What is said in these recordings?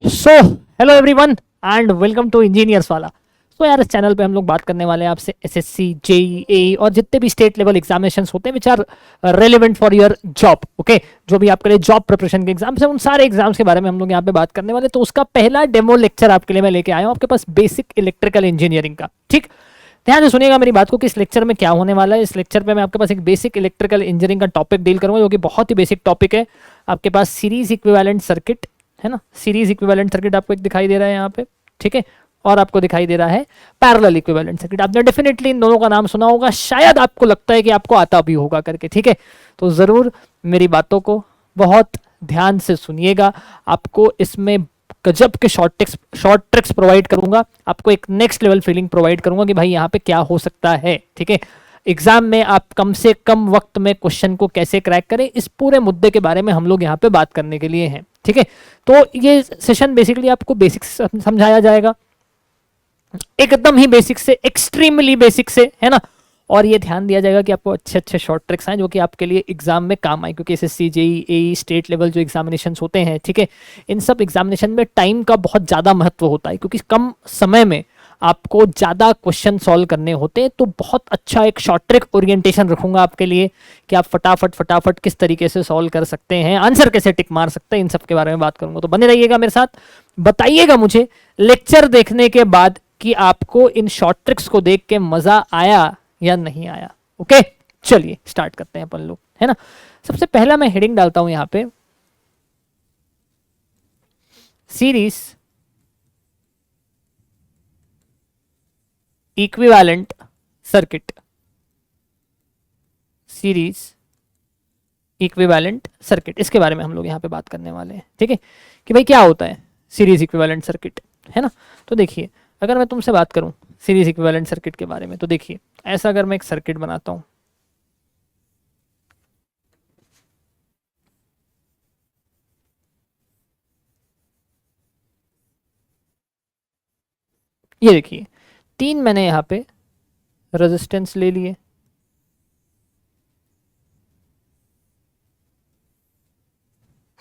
So hello everyone and welcome to engineers वाला। तो यार इस चैनल पे हम लोग बात करने वाले हैं आपसे एसएससी जेईई और जितने भी स्टेट लेवल एग्जामिनेशंस होते हैं which are relevant for your job. Okay, जो भी आपके लिए जॉब प्रिपरेशन के एग्जाम्स हैं उन सारे एग्जाम्स के बारे में हम लोग यहाँ पे बात करने वाले हैं। तो उसका पहला डेमो लेक्चर आपके लिए मैं लेके आया हूँ आपके पास बेसिक इलेक्ट्रिकल इंजीनियरिंग का। ठीक, ध्यान से सुनिएगा मेरी बात को कि इस लेक्चर में क्या होने वाला है। इस लेक्चर पे मैं आपके पास एक बेसिक इलेक्ट्रिकल इंजीनियरिंग का टॉपिक डील करूंगा जो कि बहुत ही बेसिक टॉपिक है। आपके पास सीरीज इक्विवेलेंट सर्किट है ना, सीरीज इक्विवेलेंट सर्किट आपको एक दिखाई दे रहा है यहाँ पे, ठीक है, और आपको दिखाई दे रहा है पैरेलल इक्विवेलेंट सर्किट। आपने डेफिनेटली इन दोनों का नाम सुना होगा, शायद आपको लगता है कि आपको आता भी होगा करके, ठीक है। तो जरूर मेरी बातों को बहुत ध्यान से सुनिएगा, आपको इसमें गजब के शॉर्ट ट्रिक्स प्रोवाइड करूंगा, आपको एक नेक्स्ट लेवल फीलिंग प्रोवाइड करूंगा कि भाई यहाँ पे क्या हो सकता है, ठीक है। एग्जाम में आप कम से कम वक्त में क्वेश्चन को कैसे क्रैक करें, इस पूरे मुद्दे के बारे में हम लोग यहाँ पे बात करने के लिए हैं, ठीक है। तो ये सेशन बेसिकली आपको बेसिक्स समझाया जाएगा, एकदम ही बेसिक से एक्सट्रीमली बेसिक से, है ना। और ये ध्यान दिया जाएगा कि आपको अच्छे अच्छे शॉर्ट ट्रिक्स आए जो कि आपके लिए एग्जाम में काम आए, क्योंकि एसएससी जेईई स्टेट लेवल जो एग्जामिनेशन होते हैं, ठीक है, इन सब एग्जामिनेशन में टाइम का बहुत ज़्यादा महत्व होता है, क्योंकि कम समय में आपको ज़्यादा क्वेश्चन सॉल्व करने होते हैं। तो बहुत अच्छा एक शॉर्ट ट्रिक ओरिएंटेशन रखूंगा आपके लिए कि आप फटाफट फटाफट किस तरीके से सॉल्व कर सकते हैं, आंसर कैसे टिक मार सकते हैं, इन सब के बारे में बात करूंगा। तो बने रहिएगा मेरे साथ, बताइएगा मुझे लेक्चर देखने के बाद कि आपको इन शॉर्ट ट्रिक्स को देख के मजा आया या नहीं आया। ओके, चलिए स्टार्ट करते हैं अपन लोग, है ना। सबसे पहला मैं हेडिंग डालता हूं यहां पे, series equivalent circuit. Series equivalent circuit, इसके बारे में हम लोग यहां पे बात करने वाले हैं, ठीक है, कि भाई क्या होता है सीरीज इक्विवेलेंट सर्किट, है ना। तो देखिए, अगर मैं तुमसे बात करूं सीरीज इक्विवेलेंट सर्किट के बारे में, तो देखिए ऐसा अगर मैं एक सर्किट बनाता हूं, ये देखिए तीन मैंने यहां पे रेजिस्टेंस ले लिए,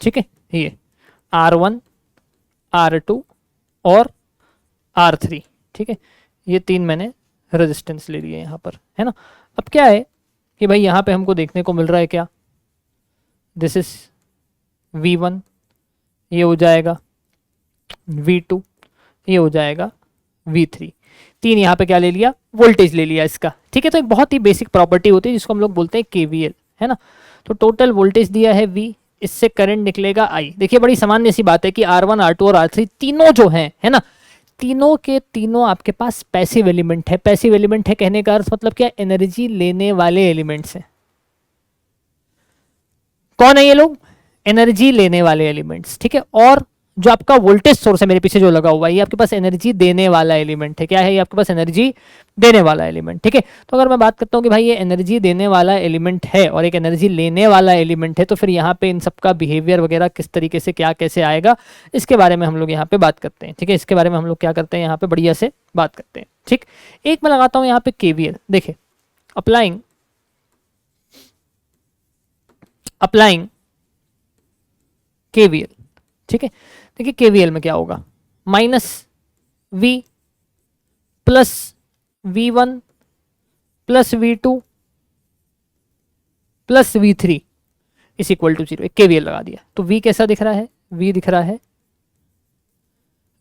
ठीक है, ये R1 R2 और R3, ठीक है, ये तीन मैंने रेजिस्टेंस ले लिए यहां पर, है ना। अब क्या है कि भाई यहां पे हमको देखने को मिल रहा है क्या, दिस इज V1, ये हो जाएगा V2, ये हो जाएगा V3। तीन यहाँ पे क्या ले लिया, वोल्टेज ले लिया इसका, ठीक है। तो एक बहुत ही बेसिक प्रॉपर्टी होती है जिसको हम लोग बोलते हैं KVL, है ना। तो टोटल वोल्टेज दिया है V, इससे करंट निकलेगा I। देखिए बड़ी सामान्य सी बात है कि R1 R2 और R3 तीनों जो हैं, है ना, तीनों के तीनों आपके पास पैसिव एलिमेंट है। पैसिव एलिमेंट है कहने का अर्थ मतलब क्या, एनर्जी लेने वाले एलिमेंट्स हैं। कौन है ये लोग, एनर्जी लेने वाले एलिमेंट्स, ठीक है। और जो आपका वोल्टेज सोर्स है मेरे पीछे जो लगा हुआ है, ये आपके पास एनर्जी देने वाला एलिमेंट है। क्या है ये, आपके पास एनर्जी देने वाला एलिमेंट, ठीक है। तो अगर मैं बात करता हूँ कि भाई ये एनर्जी देने वाला एलिमेंट है और एक एनर्जी लेने वाला एलिमेंट है, तो फिर यहाँ पे इन सबका बिहेवियर वगैरह किस तरीके से क्या कैसे आएगा, इसके बारे में हम लोग यहाँ पे बात करते हैं, ठीक है। इसके बारे में हम लोग क्या करते हैं यहाँ पे, बढ़िया से बात करते हैं, ठीक। एक मैं लगाता हूँ यहाँ पे KVL, देखिए अप्लाइंग अप्लाइंग KVL, ठीक है। देखिए KVL में क्या होगा, minus V plus V1 plus V2 plus V3 is equal to 0। KVL लगा दिया तो V कैसा दिख रहा है, V दिख रहा है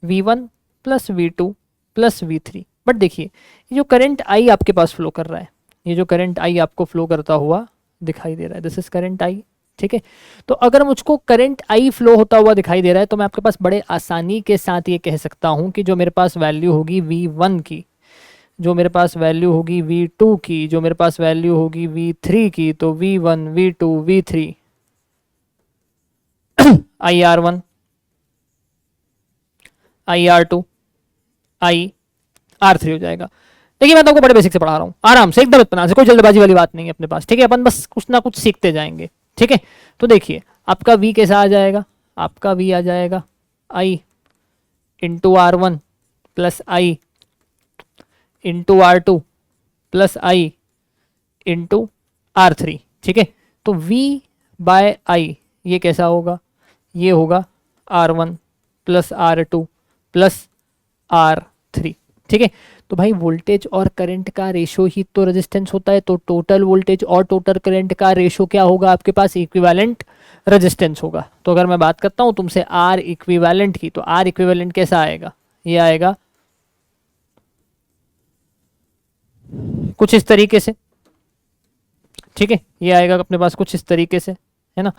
V1 plus V2 plus V3। But देखिए ये जो करंट I आपके पास फ्लो कर रहा है, ये जो करंट I आपको फ्लो करता हुआ दिखाई दे रहा है, दिस इज करंट I, ठीक है। तो अगर मुझको करंट I फ्लो होता हुआ दिखाई दे रहा है तो मैं आपके पास बड़े आसानी के साथ ये कह सकता हूं कि जो मेरे पास वैल्यू होगी V1 की, जो मेरे पास वैल्यू होगी V2 की, जो मेरे पास वैल्यू होगी V3 की, तो V1 V2 V3 IR1 IR2 IR3 हो जाएगा। देखिए मैं तो आपको बड़े बेसिक से पढ़ा रहा हूँ, आराम से एकदम इतना से, कोई जल्दबाजी वाली बात नहीं है अपने पास, ठीक है। अपन बस कुछ ना कुछ सीखते जाएंगे, ठीक है। तो देखिए आपका V कैसा आ जाएगा, आपका V आ जाएगा I into R1 plus I into R2 plus I into R3, ठीक है। तो V बाय I ये कैसा होगा, ये होगा R1 plus R2 plus R3। ठीक है, तो भाई वोल्टेज और करंट का रेशो ही तो रेजिस्टेंस होता है, तो टोटल वोल्टेज और टोटल करंट का रेशो क्या होगा आपके पास, इक्विवेलेंट रेजिस्टेंस होगा। तो अगर मैं बात करता हूं तुमसे R इक्विवेलेंट की, तो R इक्विवेलेंट कैसा आएगा, ये आएगा कुछ इस तरीके से। ठीक है, ये आएगा अपने पास कुछ इस तरीके से, है ना,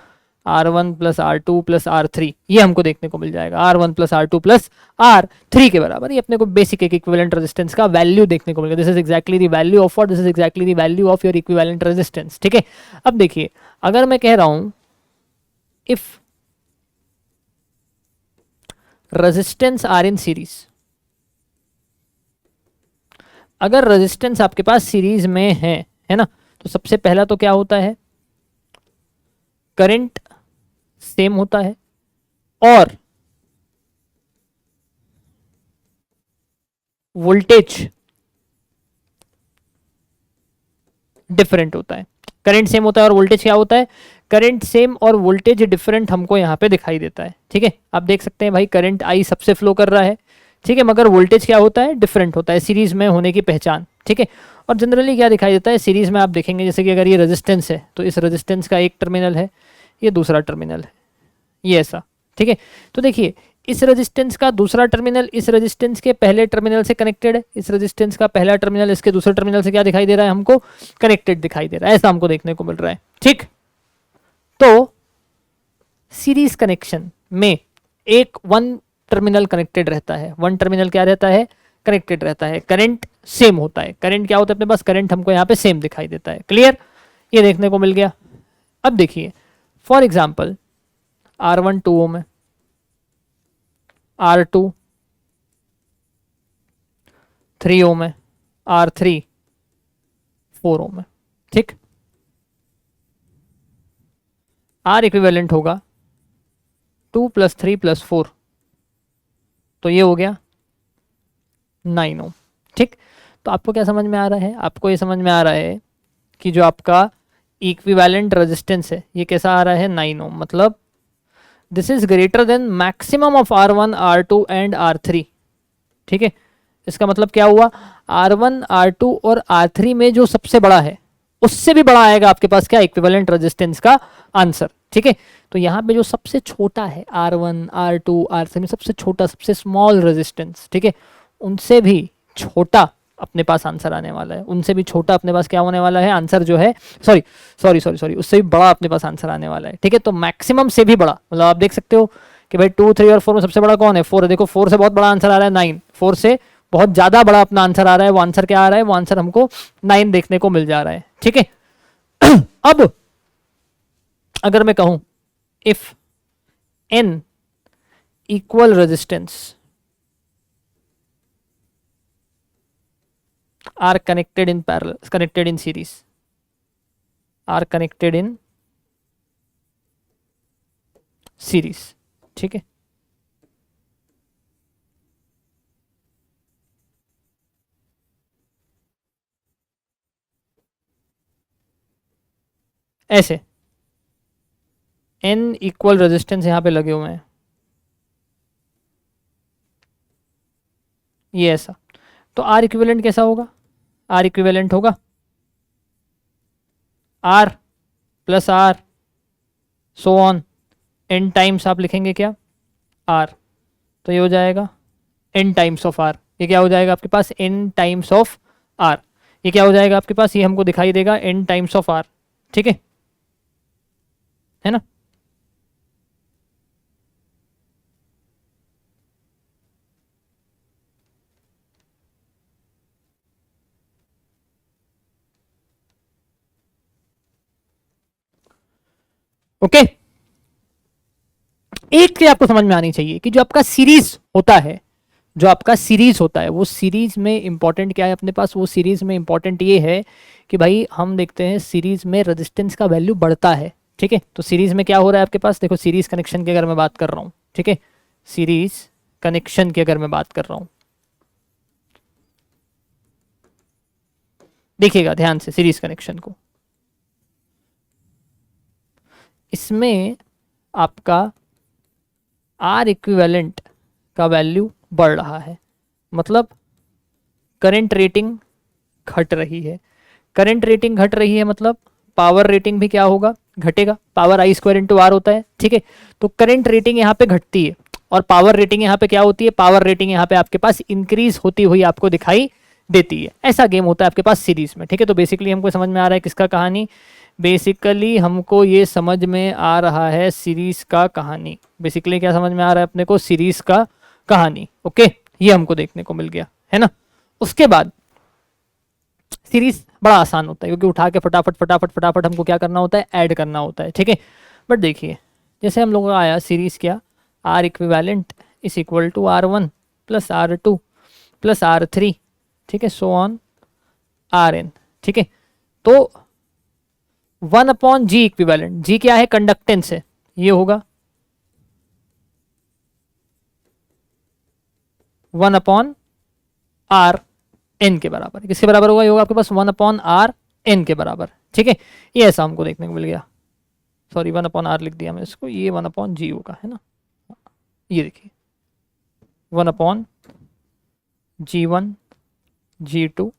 R1 plus R2 plus R3, ये हमको देखने को मिल जाएगा, R1 plus R2 plus R3 के बराबर। ये अपने को बेसिक एक इक्विवेलेंट रेजिस्टेंस का वैल्यू देखने को मिलेगा। This is exactly the value of what, this is exactly the value of your equivalent resistance. ठीक है, अब देखिए अगर मैं कह रहा हूं if resistance are in series, अगर रेजिस्टेंस आपके पास सीरीज में है ना, तो सबसे पहला तो क्या होता है, करंट सेम होता है और वोल्टेज डिफरेंट होता है। करंट सेम होता है और वोल्टेज क्या होता है, करंट सेम और वोल्टेज डिफरेंट हमको यहां पे दिखाई देता है। ठीक है, आप देख सकते हैं भाई करंट आई सबसे फ्लो कर रहा है, ठीक है, मगर वोल्टेज क्या होता है, डिफरेंट होता है, सीरीज में होने की पहचान। ठीक है, और जनरली क्या दिखाई देता है सीरीज में, आप देखेंगे जैसे कि अगर ये रेजिस्टेंस है तो इस रेजिस्टेंस का एक टर्मिनल है, ये दूसरा टर्मिनल है, ये ऐसा। ठीक है, तो देखिए इस रेजिस्टेंस का दूसरा टर्मिनल इस रेजिस्टेंस के पहले टर्मिनल से कनेक्टेड है, इस रेजिस्टेंस का पहला टर्मिनल इसके दूसरे टर्मिनल से क्या दिखाई दे रहा है, हमको कनेक्टेड दिखाई दे रहा है, ऐसा हमको देखने को मिल रहा है। ठीक, तो सीरीज कनेक्शन में एक वन टर्मिनल कनेक्टेड रहता है, वन टर्मिनल क्या रहता है, कनेक्टेड रहता है, करंट सेम होता है, करंट क्या होता है अपने पास, करंट हमको यहाँ पे सेम दिखाई देता है। क्लियर, ये देखने को मिल गया। अब देखिए फॉर एग्जाम्पल R1 2 ओम है, R2 3 ओम है, R3 4 ओम है। ठीक, R इक्विवेलेंट होगा 2 प्लस 3 प्लस 4, तो ये हो गया 9 ओम। ठीक, तो आपको क्या समझ में आ रहा है, आपको ये समझ में आ रहा है कि जो आपका इक्विवेलेंट रेजिस्टेंस है ये कैसा आ रहा है, 9 ओम, मतलब this is greater than maximum of R1 R2 and R3। ठीक है, इसका मतलब क्या हुआ, R1 R2 और R3 में जो सबसे बड़ा है उससे भी बड़ा आएगा आपके पास क्या, इक्विवेलेंट रेजिस्टेंस का आंसर। ठीक है, तो यहाँ पे जो सबसे छोटा है R1 R2 R3 में सबसे छोटा, सबसे स्मॉल रेजिस्टेंस, ठीक है, उनसे भी छोटा अपने पास आंसर आने वाला है, उनसे भी छोटा अपने पास क्या होने वाला है, आंसर जो है, सॉरी उससे भी बड़ा अपने पास आंसर आने वाला है। ठीक है, तो मैक्सिमम से भी बड़ा, मतलब आप देख सकते हो कि भाई 2 3 और 4 में सबसे बड़ा कौन है, 4 है। देखो 4 से बहुत बड़ा आंसर आ रहा है 9, 4 से बहुत ज्यादा बड़ा अपना आंसर आ रहा है, वो आंसर क्या आ रहा है, वो आंसर हमको 9 देखने को मिल जा रहा है। ठीक है, अब अगर मैं कहूं if n equal resistance are connected in parallel, connected in series, are connected in series। ठीक है, ऐसे n इक्वल रेजिस्टेंस यहां पे लगे हुए हैं, ये ऐसा, तो R इक्विवेलेंट कैसा होगा, R इक्विवेलेंट होगा R plus R so on n times, आप लिखेंगे क्या R, तो ये हो जाएगा n टाइम्स ऑफ R, ये क्या हो जाएगा आपके पास n टाइम्स ऑफ R, ये क्या हो जाएगा आपके पास, ये हमको दिखाई देगा n टाइम्स ऑफ R। ठीक है ना, ओके। एक चीज आपको समझ में आनी चाहिए कि जो आपका सीरीज होता है, जो आपका सीरीज होता है, वो सीरीज में इंपॉर्टेंट क्या है अपने पास, वो सीरीज में इंपॉर्टेंट ये है कि भाई हम देखते हैं सीरीज में रेजिस्टेंस का वैल्यू बढ़ता है। ठीक है, तो सीरीज में क्या हो रहा है आपके पास, देखो सीरीज कनेक्शन की अगर मैं बात कर रहा हूँ, ठीक है, सीरीज कनेक्शन की अगर मैं बात कर रहा हूँ, देखिएगा ध्यान से सीरीज कनेक्शन को, इसमें आपका R इक्विवेलेंट का वैल्यू बढ़ रहा है, मतलब करंट रेटिंग घट रही है। करंट रेटिंग घट रही है मतलब पावर रेटिंग भी क्या होगा, घटेगा। Power I square into R होता है, ठीक है। तो करंट रेटिंग यहाँ पे घटती है और पावर रेटिंग यहाँ पे क्या होती है, पावर रेटिंग यहाँ पे आपके पास इंक्रीज होती हुई आपको दिखाई देती है। ऐसा गेम होता है आपके पास सीरीज में, ठीक है। तो बेसिकली हमको समझ में आ रहा है किसका कहानी, बेसिकली हमको ये समझ में आ रहा है सीरीज का कहानी। बेसिकली क्या समझ में आ रहा है अपने को, सीरीज का कहानी, ओके। ये हमको देखने को मिल गया है ना। उसके बाद सीरीज बड़ा आसान होता है क्योंकि उठा के फटाफट फटाफट फटाफट हमको क्या करना होता है, ऐड करना होता है, ठीक है। बट देखिए जैसे हम लोगों का आया सीरीज क्या, R equivalent is equal to R1 plus R2 plus R3, ठीक है, सो ऑन Rn, ठीक है। तो 1/G इक्विवेलेंट, G क्या है, कंडक्टेंस है, ये होगा 1/R n के बराबर। किसके बराबर होगा, ये होगा आपके पास 1/R n के बराबर, ठीक है। ये ऐसा हमको देखने को मिल गया, सॉरी 1/R लिख दिया मैं इसको, ये 1/G होगा, है ना। ये देखिए 1/G1 G2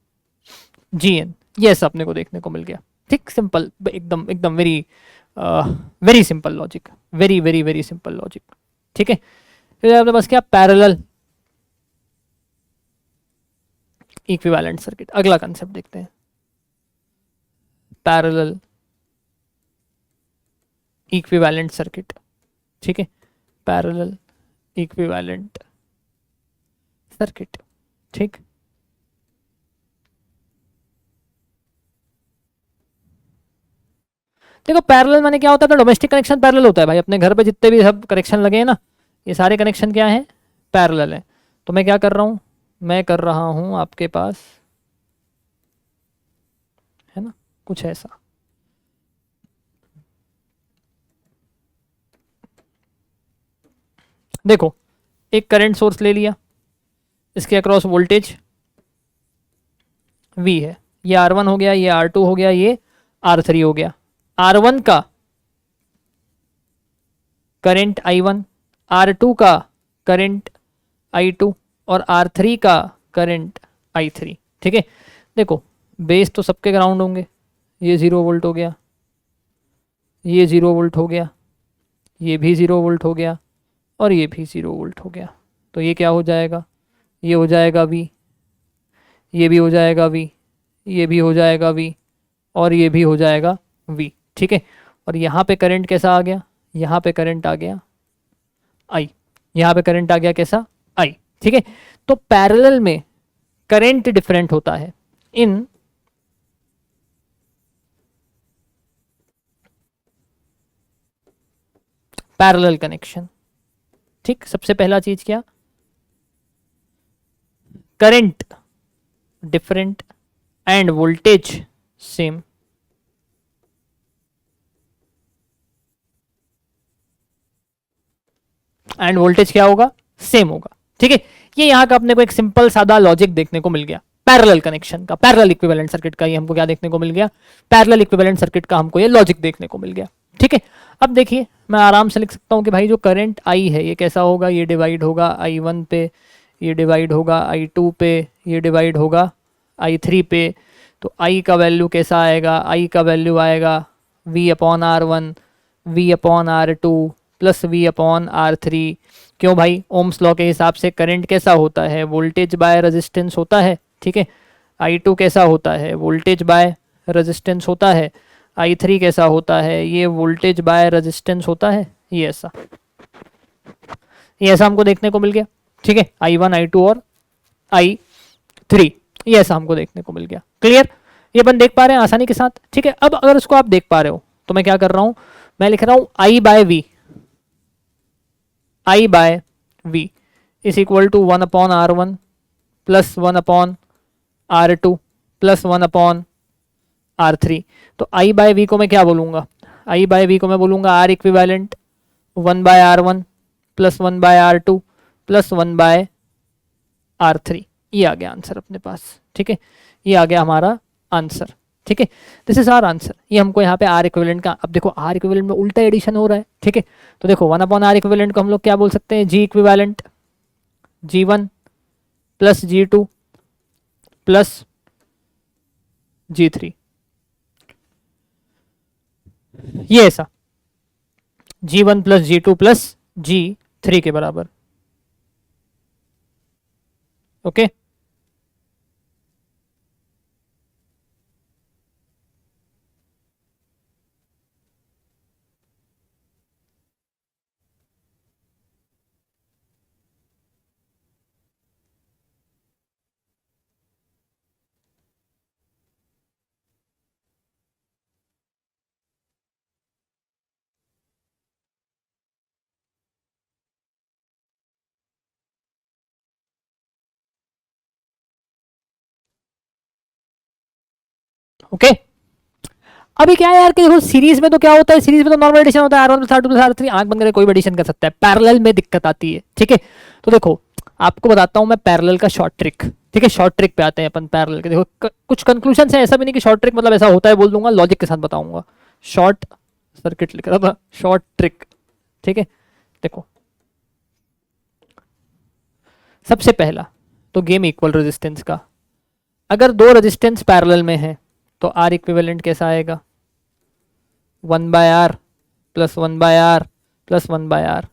Gn, ये ऐसा अपने को देखने को मिल गया, ठीक। सिंपल, एकदम एकदम very very simple logic, very very very simple logic, ठीक है। फिर आपके पास क्या, पैरेलल इक्विवेलेंट सर्किट। अगला कंसेप्ट देखते हैं, पैरेलल इक्विवेलेंट सर्किट, ठीक है। पैरेलल इक्विवेलेंट सर्किट, ठीक। देखो पैरेलल माने क्या होता है, तो डोमेस्टिक कनेक्शन पैरेलल होता है भाई। अपने घर पे जितने भी सब कनेक्शन लगे हैं ना, ये सारे कनेक्शन क्या हैं, पैरेलल है। तो मैं क्या कर रहा हूँ, मैं कर रहा हूँ आपके पास, है ना, कुछ ऐसा। देखो एक करंट सोर्स ले लिया, इसके अक्रॉस वोल्टेज V है, ये R1 हो गया, ये R2 हो गया, ये R3 हो गया। R1 का करंट I1, R2 का करंट I2 और R3 का करंट I3, ठीक है। देखो बेस तो सबके ग्राउंड होंगे, ये 0 वोल्ट हो गया, ये 0 वोल्ट हो गया, ये भी 0 वोल्ट हो गया और ये भी 0 वोल्ट हो गया। तो ये क्या हो जाएगा, ये हो जाएगा V, ये भी हो जाएगा V, ये भी हो जाएगा V और ये भी हो जाएगा V, ठीक है। और यहाँ पे करंट कैसा आ गया, यहाँ पे करंट आ गया I, यहाँ पे करंट आ गया कैसा, I, ठीक है। तो पैरेलल में करंट डिफरेंट होता है इन पैरेलल कनेक्शन, ठीक। सबसे पहला चीज क्या, current different end voltage same. End voltage क्या होगा, सेम होगा, ठीक है। ये यहाँ का अपने को एक सिंपल सादा लॉजिक देखने को मिल गया पैरेलल कनेक्शन का, पैरेलल इक्विवेलेंट सर्किट का। ये हमको क्या देखने को मिल गया, पैरेलल इक्विवेलेंट सर्किट का हमको ये लॉजिक देखने को मिल गया, ठीक है। अब देखिए मैं आराम से लिख सकता हूँ कि भाई जो करंट I है ये कैसा होगा, ये डिवाइड होगा I1 पे, ये डिवाइड होगा I2 पे, ये डिवाइड होगा I3 पे। तो I का वैल्यू कैसा आएगा, I का वैल्यू आएगा V/R1 V/R2 प्लस V/R3। क्यों भाई, ओम्स लॉ के हिसाब से करंट कैसा होता है, वोल्टेज बाय रेजिस्टेंस होता है, ठीक है। I2 कैसा होता है, वोल्टेज बाय रेजिस्टेंस होता है। I3 कैसा होता है, ये वोल्टेज बाय रेजिस्टेंस होता है। ये ऐसा हमको देखने को मिल गया, ठीक है। I1 I2 और I3 ये ऐसा हमको देखने को मिल गया, क्लियर। ये अपन देख पा रहे हैं आसानी के साथ, ठीक है। अब अगर उसको आप देख पा रहे हो तो मैं क्या कर रहा हूं, मैं लिख रहा हूं I by V is equal to 1/R1 plus 1/R2 plus 1/R3। तो I बाय V को मैं क्या बोलूँगा, I बाय V को मैं बोलूँगा R equivalent 1/R1 plus 1/R2 plus 1/R3। ये आ गया आंसर अपने पास, ठीक है। ये आ गया हमारा आंसर, ठीक है। This is our answer. ये हमको यहाँ पे R इक्विवेलेंट का, अब देखो R इक्विवेलेंट में उल्टा एडिशन हो रहा है, ठीक है। तो देखो 1/R इक्विवेलेंट को हम लोग क्या बोल सकते हैं, G equivalent G1 plus G2 plus G3, ये ऐसा G1 plus G2 plus G3 के बराबर। Okay okay. अभी क्या है यार कि देखो सीरीज में तो क्या होता है, सीरीज में तो नॉर्मल एडिशन होता है, R1 plus R2 plus R3, आंख बंद करके कोई भी एडिशन कर सकता है। पैरेलल में दिक्कत आती है, ठीक है। तो देखो आपको बताता हूं मैं पैरेलल का शॉर्ट ट्रिक, ठीक है। शॉर्ट ट्रिक पे आते हैं अपन पैरेलल के। देखो कुछ कंक्लूजन है, ऐसा भी नहीं कि शॉर्ट ट्रिक मतलब ऐसा होता है बोल दूंगा, लॉजिक के साथ बताऊंगा। शॉर्ट सर्किट लिख रहा था, शॉर्ट ट्रिक, ठीक है। देखो सबसे पहला तो गेम इक्वल रेजिस्टेंस का। अगर दो रेजिस्टेंस पैरेलल में है तो आर इक्विवेलेंट कैसा आएगा, 1/R plus 1/R plus 1/R।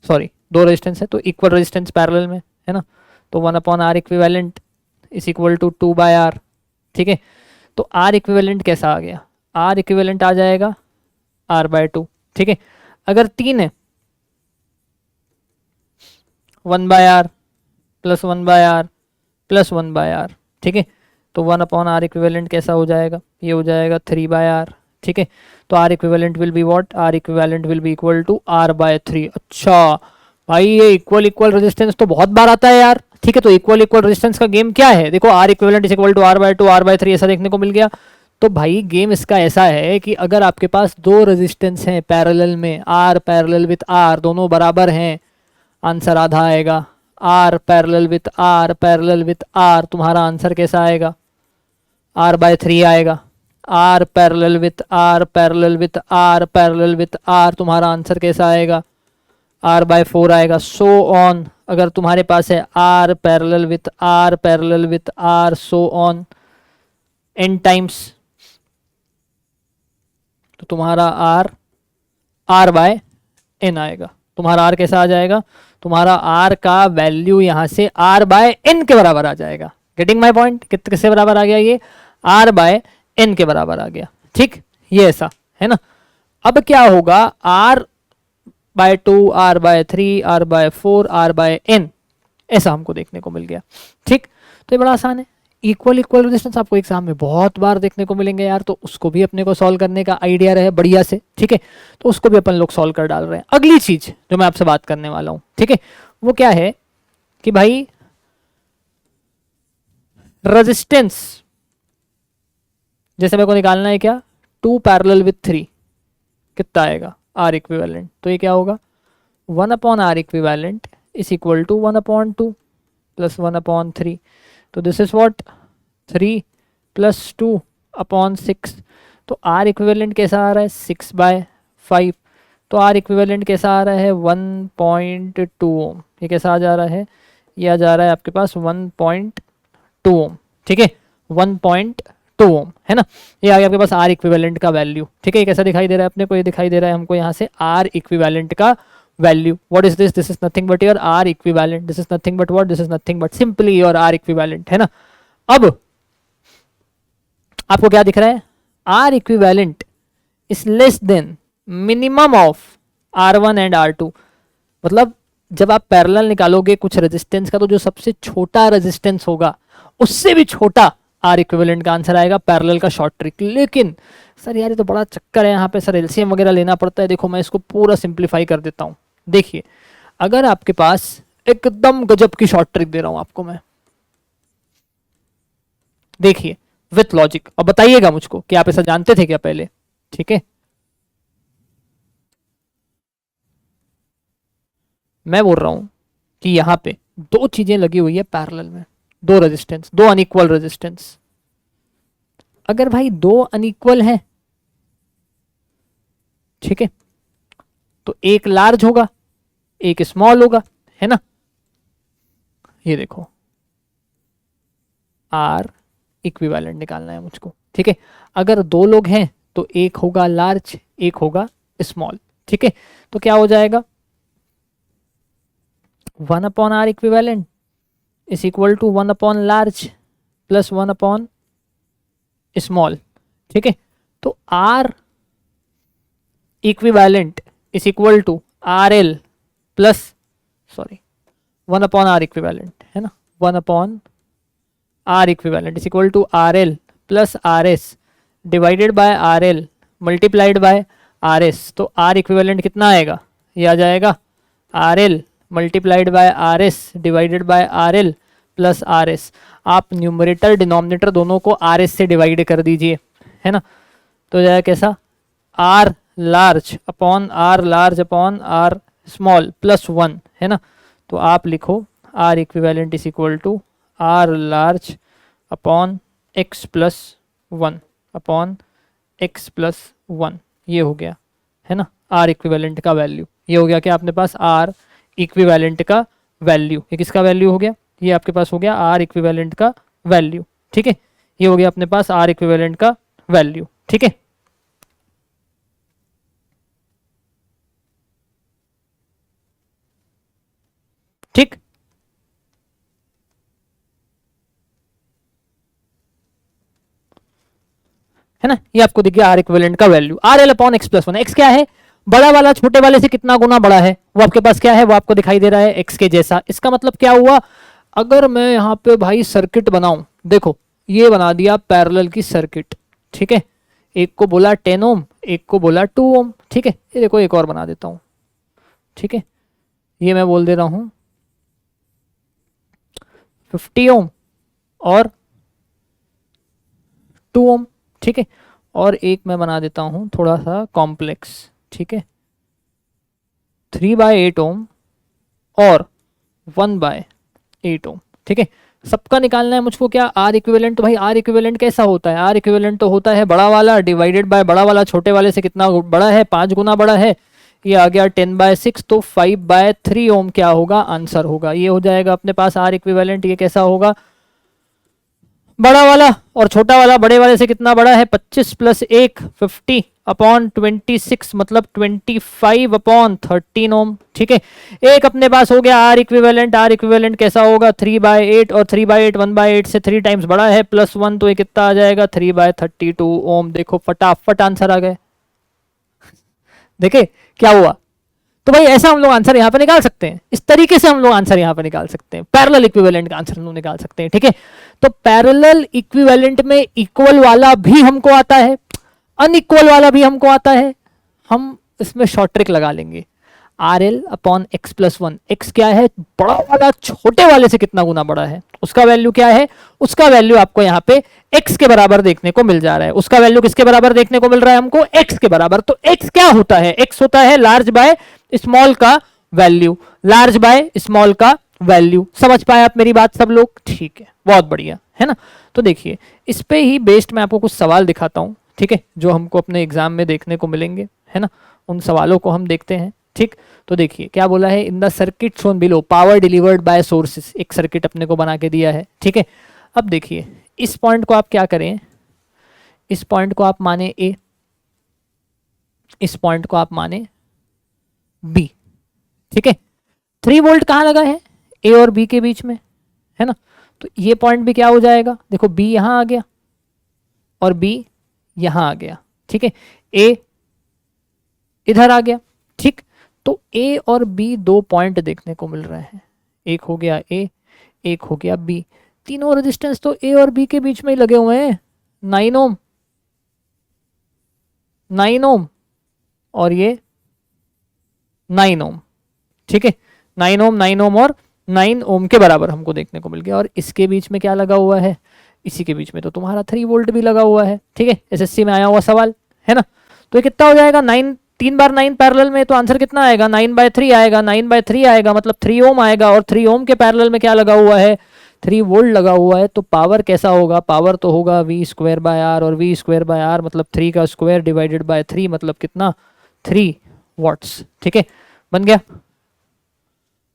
Sorry, दो रेजिस्टेंस है तो इक्वल रेजिस्टेंस पैरेलल में है ना, तो 1/R equivalent is equal to 2/R, ठीक है। तो आर इक्विवेलेंट कैसा आ गया, आर इक्विवेलेंट आ जाएगा R/2, ठीक है। अगर 3 है 1/R plus 1/R plus 1/R, ठीक है। तो 1/R इक्विवेलेंट कैसा हो जाएगा, ये हो जाएगा 3/R, ठीक है। तो R equivalent will be what, R equivalent will be equal to R/3। अच्छा भाई ये इक्वल इक्वल रेजिस्टेंस तो बहुत बार आता है यार, ठीक है। तो इक्वल इक्वल रेजिस्टेंस का गेम क्या है, देखो R equivalent is equal to R/2 R/3 ऐसा देखने को मिल गया। तो भाई गेम इसका ऐसा है कि अगर आपके पास दो रेजिस्टेंस हैं पैरेलल में, आर पैरेलल विथ आर दोनों बराबर हैं, आंसर आधा आएगा। R parallel with R parallel with R, तुम्हारा आंसर कैसा आएगा, R/3 आएगा। R parallel with R parallel with R parallel with R, तुम्हारा आंसर कैसा आएगा, R/4 आएगा। सो ऑन, अगर तुम्हारे पास है R parallel with R parallel with R, so on n times, तो तुम्हारा R/n आएगा। तुम्हारा R कैसा आ जाएगा, तुम्हारा R का वैल्यू यहाँ से R/n के बराबर आ जाएगा। गेटिंग माई पॉइंट, किससे बराबर आ गया ये, R/n के बराबर आ गया, ठीक। ये ऐसा है ना। अब क्या होगा, R/2 R/3 R/4 R/n, ऐसा हमको देखने को मिल गया, ठीक। तो ये बड़ा आसान है। इक्वल इक्वल रेजिस्टेंस आपको एग्जाम में बहुत बार देखने को मिलेंगे यार, तो उसको भी अपने को सॉल्व करने का आइडिया रहे बढ़िया से, ठीक है। तो उसको भी अपन लोग सॉल्व कर डाल रहे हैं। अगली चीज जो मैं आपसे बात करने वाला हूं, ठीक है, वो क्या है कि भाई रेजिस्टेंस जैसे मेरे को निकालना है क्या, 2 पैरेलल विथ 3 कितना आएगा, आर इक्विवेलेंट। तो ये क्या होगा, 1/R equivalent is equal to 1/2 plus 1/3। तो दिस इज व्हाट 3 प्लस 2/6। तो आर इक्विवेलेंट कैसा आ रहा है, 6/5। तो आर इक्विवेलेंट कैसा आ रहा है, 1.2 ओम। ये कैसा आ जा रहा है, ये आ जा रहा है आपके पास 1.2 ओम, ठीक है। 1.2 ओम है ना। ये आ गया आपके पास आर इक्विवेलेंट का वैल्यू, ठीक है। ये कैसा दिखाई दे रहा है अपने को, ये दिखाई दे रहा है हमको यहाँ से आर इक्विवेलेंट का वैल्यू। What is this, this is nothing but your R equivalent, this is nothing but what, this is nothing but simply your R equivalent, है ना। अब आपको क्या दिख रहा है, R equivalent is less than minimum of R1 and R2। मतलब जब आप पैरेलल निकालोगे कुछ रेजिस्टेंस का, तो जो सबसे छोटा रेजिस्टेंस होगा उससे भी छोटा आर इक्विवेलेंट का आंसर आएगा, पैरेलल का शॉर्ट ट्रिक। लेकिन सर यार ये तो बड़ा चक्कर है यहाँ पे, सर एलसीएम वगैरह लेना पड़ता है। देखो मैं इसको पूरा सिंप्लीफाई कर देता हूँ। देखिए अगर आपके पास एकदम गजब की शॉर्ट ट्रिक दे रहा हूँ आपको मैं, देखिए विथ लॉजिक, अब बताइएगा मुझको कि आप ऐसा जानते थे क्या पहले, ठीक है। मैं बोल रहा हूं कि यहां पे दो चीजें लगी हुई है पैरेलल में, दो रेजिस्टेंस, दो अनइक्वल रेजिस्टेंस। अगर भाई दो अनइक्वल हैं, ठीक है, तो एक लार्ज होगा एक स्मॉल होगा, है ना। ये देखो आर इक्विवेलेंट निकालना है मुझको, ठीक है। अगर दो लोग हैं तो एक होगा लार्ज, एक होगा स्मॉल, ठीक है। तो क्या हो जाएगा 1 upon R equivalent is equal to 1 upon large plus 1 upon small, ठीक है। तो R equivalent is equal to R L plus 1 upon R equivalent है ना, 1 upon R equivalent is equal to R L plus R S divided by R L multiplied by R S. तो R equivalent कितना आएगा, ये आ जाएगा R L multiplied by R S divided by R L plus R S. आप numerator denominator दोनों को R S से डिवाइड कर दीजिए, है ना। तो हो जाएगा कैसा R large upon R small plus 1, है ना। तो आप लिखो R equivalent is equal to R large upon X plus 1 upon X plus 1, ये हो गया, है ना, आर इक्विवेलेंट का वैल्यू। ये हो गया क्या अपने पास आर इक्विवेलेंट का वैल्यू। ये किसका वैल्यू हो गया, ये आपके पास हो गया आर इक्विवेलेंट का वैल्यू, ठीक है। ये हो गया अपने पास आर इक्विवेलेंट का वैल्यू, ठीक है। ठीक है ना, ये आपको दिख गया आर इक्विवेलेंट का value. R L upon X plus 1, x क्या है, बड़ा वाला छोटे वाले से कितना गुना बड़ा है, वो आपके पास क्या है, वो आपको दिखाई दे रहा है एक्स के जैसा। इसका मतलब क्या हुआ, अगर मैं यहाँ पे भाई सर्किट बनाऊं, देखो ये बना दिया पैरेलल की सर्किट, ठीक है। एक को बोला 10 ओम, एक को बोला 2 ओम, ठीक है। ये देखो एक और बना देता हूं, ठीक है। ये मैं बोल दे रहा हूं 50 ओम और 2 ओम, ठीक है। और एक मैं बना देता हूं थोड़ा सा कॉम्प्लेक्स, ठीक है, 3/8 ओम और 1/8 ओम, ठीक है। सबका निकालना है मुझको क्या, आर इक्विवेलेंट। तो भाई आर इक्विवेलेंट कैसा होता है, आर इक्विवेलेंट तो होता है बड़ा वाला डिवाइडेड बाय बड़ा वाला छोटे वाले से कितना बड़ा है, 5 गुना बड़ा है। ये आ गया 10/6, तो 5/3 ओम क्या होगा, आंसर होगा। ये हो जाएगा अपने पास आर इक्विवेलेंट। ये कैसा होगा, बड़ा वाला और छोटा वाला बड़े वाले से कितना बड़ा है, 25 प्लस 1 50 अपॉन 26 मतलब 25 अपॉन 13 ओम, ठीक है। एक अपने पास हो गया आर इक्विवेलेंट। आर इक्विवेलेंट कैसा होगा 3/8 और 3/8 1/8 से 3 टाइम्स बड़ा है प्लस 1, तो ये कितना आ जाएगा 3/32 ओम। देखो फटाफट आंसर आ गए, देखे क्या हुआ। तो भाई ऐसा हम लोग आंसर यहाँ पे निकाल सकते हैं, इस तरीके से हम लोग आंसर यहाँ पे निकाल सकते हैं, पैरेलल इक्विवेलेंट का आंसर हम लोग निकाल सकते हैं, ठीक है। तो पैरेलल इक्विवेलेंट में इक्वल वाला भी हमको आता है, अनइक्वल वाला भी हमको आता है। हम इसमें शॉर्ट ट्रिक लगा लेंगे, R L upon X plus 1। X क्या है, बड़ा वाला छोटे वाले से कितना गुना बड़ा है, उसका वैल्यू क्या है, उसका वैल्यू आपको यहाँ पे एक्स के बराबर देखने को मिल जा रहा है। उसका वैल्यू किसके बराबर देखने को मिल रहा है हमको, एक्स के बराबर। तो एक्स क्या होता है, एक्स होता है लार्ज बाय स्मॉल का वैल्यू, लार्ज बाय स्मॉल का वैल्यू। समझ पाए आप मेरी बात सब लोग, ठीक है, बहुत बढ़िया, है ना। तो देखिए इस पे ही बेस्ड मैं आपको कुछ सवाल दिखाता हूँ, ठीक है, जो हमको अपने एग्जाम में देखने को मिलेंगे, है ना। उन सवालों को हम देखते हैं, ठीक। तो देखिए क्या बोला है, in the circuit shown below power delivered by sources. एक सर्किट अपने को बना के दिया है, ठीक है। अब देखिए इस पॉइंट को आप क्या करें, इस पॉइंट को आप माने ए, इस पॉइंट को आप माने बी, ठीक है। 3 वोल्ट कहाँ लगा है, ए और बी के बीच में, है ना। तो ये पॉइंट भी क्या हो जाएगा, देखो बी यहां आ गया और बी यहां आ गया, ठीक है। ए इधर आ गया, ठीक। तो ए और बी 2 पॉइंट देखने को मिल रहे हैं, एक हो गया ए, एक हो गया बी। तीनों रेजिस्टेंस तो ए और बी के बीच में ही लगे हुए हैं, 9 ओम 9 ओम और ये 9 ओम, ठीक है। 9 ओम और 9 ओम के बराबर हमको देखने को मिल गया। और इसके बीच में क्या लगा हुआ है, इसी के बीच में तो तुम्हारा 3 वोल्ट भी लगा हुआ है, ठीक है। एसएससी में आया हुआ सवाल है ना। तो ये कितना हो जाएगा, 9 3 बार 9 पैरेलल में, तो आंसर कितना आएगा, 9/3 आएगा, 9/3 आएगा मतलब 3 ओम आएगा। और 3 ओम के पैरेलल में क्या लगा हुआ है, 3 वोल्ट लगा हुआ है। तो पावर कैसा होगा, पावर तो होगा v²/r, और v²/r मतलब 3 का स्क्वायर डिवाइडेड बाय 3 मतलब कितना 3 वॉट्स, ठीक है। बन गया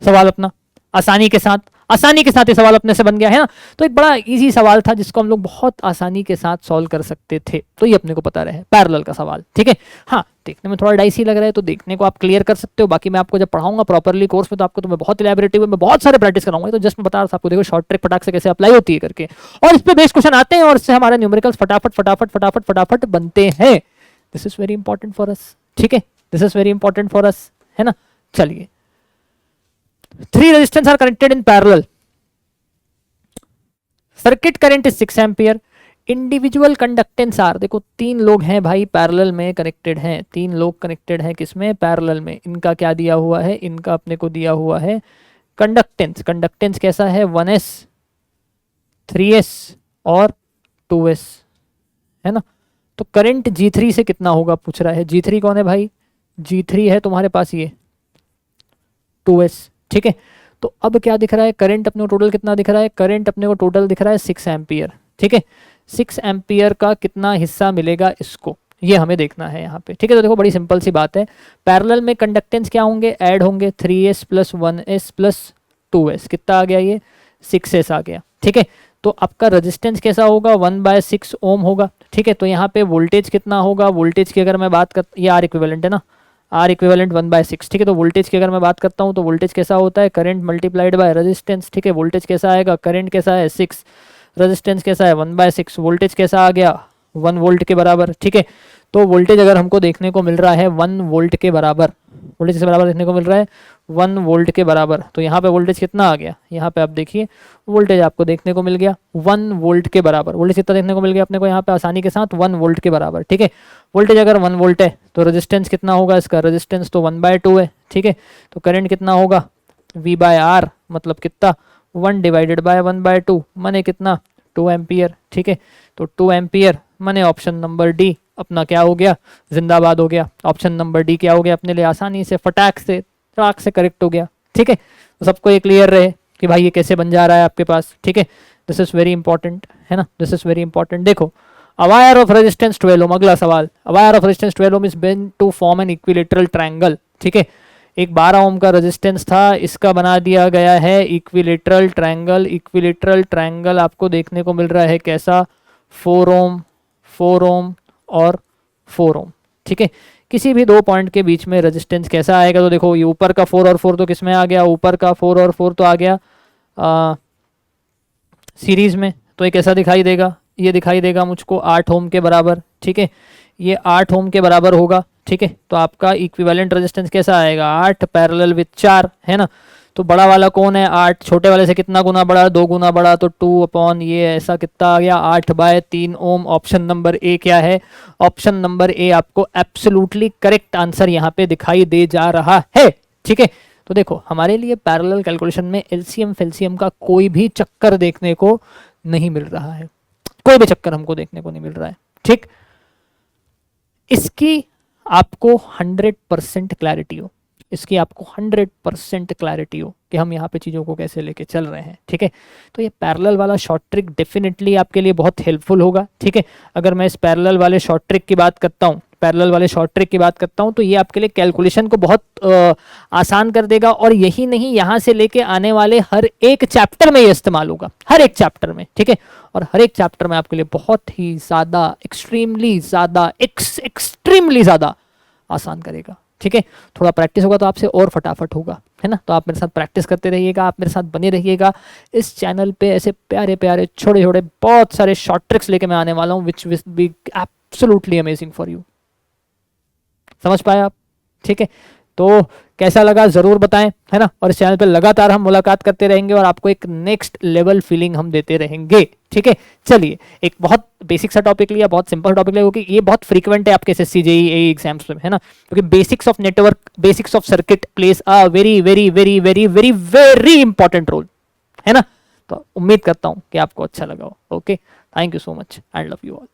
सवाल अपना आसानी के साथ। आसानी के साथ ये सवाल अपने से बन गया है ना। तो एक बड़ा इजी सवाल था जिसको हम लोग बहुत आसानी के साथ सॉल्व कर सकते थे, तो ये अपने को पता रहे पैरेलल का सवाल, ठीक है। हाँ, देखने में थोड़ा डाइसी लग रहा है तो देखने को आप क्लियर कर सकते हो, बाकी मैं आपको जब पढ़ाऊंगा प्रॉपरली कोर्स में तो आपको तो मैं बहुत इलैबोरेटिव में बहुत सारे प्रैक्टिस कराऊंगा। तो जस्ट मैं बता रहा था आपको, देखो शॉर्ट ट्रिक फटाक से कैसे अप्लाई होती है करके, और इस पे बेस क्वेश्चन आते हैं और इससे हमारे न्यूमेरिकल्स फटाफट फटाफट फटाफट फटाफट बनते हैं। This is very important for us, ठीक है, this is very important for us, है ना। चलिए, 3 resistors are connected in parallel. Circuit current is 6 ampere. Individual conductance R, देखो 3 लोग हैं भाई पैरेलल में कनेक्टेड हैं, 3 लोग कनेक्टेड हैं किसमें, पैरेलल में। इनका क्या दिया हुआ है, इनका अपने को दिया हुआ है कंडक्टेंस। कंडक्टेंस कैसा है, 1s 3s और 2s, है ना। तो करंट G3 से कितना होगा पूछ रहा है। G3 कौन है भाई, G3 है तुम्हारे पास ये 2s, ठीक है। तो अब क्या दिख रहा है, करंट अपने को टोटल कितना दिख रहा है, करंट अपने को टोटल दिख रहा है 6 एम्पियर, ठीक है। 6 एम्पियर का कितना हिस्सा मिलेगा इसको, ये हमें देखना है यहाँ पे, ठीक है। तो देखो बड़ी सिंपल सी बात है, पैरेलल में कंडक्टेंस क्या होंगे, ऐड होंगे 3s plus 1s plus 2s, कितना आ गया ये 6s आ गया, ठीक है। तो आपका रेजिस्टेंस कैसा होगा, 1/6 ओम होगा, ठीक है। तो यहाँ पे वोल्टेज कितना होगा, वोल्टेज की अगर मैं बात कर, ये आर इक्विवेलेंट है ना, आर इक्विवेलेंट 1/6, ठीक है। तो वोल्टेज की अगर मैं बात करता हूँ तो वोल्टेज कैसा होता है, करंट मल्टीप्लाइड बाय रेजिस्टेंस, ठीक है। वोल्टेज कैसा आएगा, करंट कैसा है 6, रेजिस्टेंस कैसा है 1/6, वोल्टेज कैसा आ गया 1 वोल्ट के बराबर, ठीक है। तो वोल्टेज अगर हमको देखने को मिल रहा है 1 वोल्ट के बराबर, वोल्टेज के बराबर देखने को मिल रहा है 1 वोल्ट के बराबर, तो यहाँ पे वोल्टेज कितना आ गया, यहाँ पे आप देखिए वोल्टेज आपको देखने को मिल गया 1 वोल्ट के बराबर। वोल्टेज कितना देखने को मिल गया अपने को यहाँ पे आसानी के साथ 1 वोल्ट के बराबर, ठीक है। वोल्टेज अगर 1 वोल्ट है तो रेजिस्टेंस कितना होगा इसका, रेजिस्टेंस तो 1/2 है, ठीक है। तो करंट कितना होगा V/R, मतलब कितना 1 डिवाइडेड बाय 1/2 माने कितना 2 एम्पियर, ठीक है। तो 2 एम्पियर माने ऑप्शन नंबर डी अपना क्या हो गया, जिंदाबाद हो गया। ऑप्शन नंबर डी क्या हो गया अपने लिए, आसानी से फटाक से ट्राक से करेक्ट हो गया, ठीक है। तो सबको ये क्लियर रहे कि भाई ये कैसे बन जा रहा है आपके पास, ठीक है। दिस इज वेरी इंपॉर्टेंट, है ना, दिस इज वेरी इंपॉर्टेंट। देखो, a wire of resistance 12 ohm, अगला सवाल, a wire of resistance 12 ohm is bent to form an equilateral triangle, ठीक है। एक 12 ओम का रेजिस्टेंस था, इसका बना दिया गया है इक्विलेटरल ट्रायंगल। इक्विलेटरल ट्रायंगल आपको देखने को मिल रहा है कैसा, 4 ओम 4 ओम और 4 ओम, ठीक है। किसी भी 2 पॉइंट के बीच में रेजिस्टेंस कैसा आएगा, तो देखो ये ऊपर का 4 और 4 तो किस में आ गया, ऊपर का 4 और 4 तो आ गया सीरीज में, तो ये कैसा दिखाई देगा, ये दिखाई देगा मुझको 8 ओम के बराबर, ठीक है। ये 8 ओम के बराबर होगा, ठीक है। तो आपका इक्विवेलेंट रेजिस्टेंस कैसा आएगा, 8 पैरेलल विथ 4, है ना। तो बड़ा वाला कौन है 8, छोटे वाले से कितना गुना बड़ा, 2 गुना बड़ा, तो 2 अपॉन ये ऐसा कितना आ गया 8/3 ओम। ऑप्शन नंबर ए क्या है, ऑप्शन नंबर ए आपको एब्सोल्युटली करेक्ट आंसर यहाँ पे दिखाई दे जा रहा है, ठीक है। तो देखो हमारे लिए पैरेलल कैलकुलेशन में एलसीएम फेलसीएम का कोई भी चक्कर देखने को नहीं मिल रहा है, कोई भी चक्कर हमको देखने को नहीं मिल रहा है, ठीक। इसकी आपको 100% क्लैरिटी हो, इसकी आपको 100% क्लैरिटी हो कि हम यहाँ पे चीज़ों को कैसे लेके चल रहे हैं, ठीक है। तो ये पैरेलल वाला शॉर्ट ट्रिक डेफिनेटली आपके लिए बहुत हेल्पफुल होगा, ठीक है। अगर मैं इस पैरेलल वाले शॉर्ट ट्रिक की बात करता हूँ, पैरेलल वाले शॉर्ट ट्रिक की बात करता हूँ, तो ये आपके लिए कैलकुलेशन को बहुत आसान कर देगा। और यही नहीं, यहाँ से लेके आने वाले हर एक चैप्टर में ये इस्तेमाल होगा, हर एक चैप्टर में, ठीक है। और हर एक चैप्टर में आपके लिए बहुत ही ज़्यादा, एक्सट्रीमली ज़्यादा, एक्सट्रीमली ज़्यादा आसान करेगा, ठीक है। थोड़ा प्रैक्टिस होगा तो आपसे और फटाफट होगा, है ना। तो आप मेरे साथ प्रैक्टिस करते रहिएगा, आप मेरे साथ बने रहिएगा। इस चैनल पे ऐसे प्यारे प्यारे छोटे छोटे बहुत सारे शॉर्ट ट्रिक्स लेके मैं आने वाला हूँ, which will be absolutely amazing for you. समझ पाए आप, ठीक है। तो कैसा लगा ज़रूर बताएं, है ना। और इस चैनल पे लगातार हम मुलाकात करते रहेंगे और आपको एक नेक्स्ट लेवल फीलिंग हम देते रहेंगे, ठीक है। चलिए, एक बहुत बेसिक सा टॉपिक लिया, बहुत सिंपल टॉपिक लिया, क्योंकि ये बहुत फ्रीक्वेंट है आपके एसएससी जेईई एग्जाम्स में, है ना। क्योंकि basics of network, basics of circuit plays a very very very very very very important role, है ना। तो उम्मीद करता हूँ कि आपको अच्छा लगा हो। Okay, thank you so much and love you all.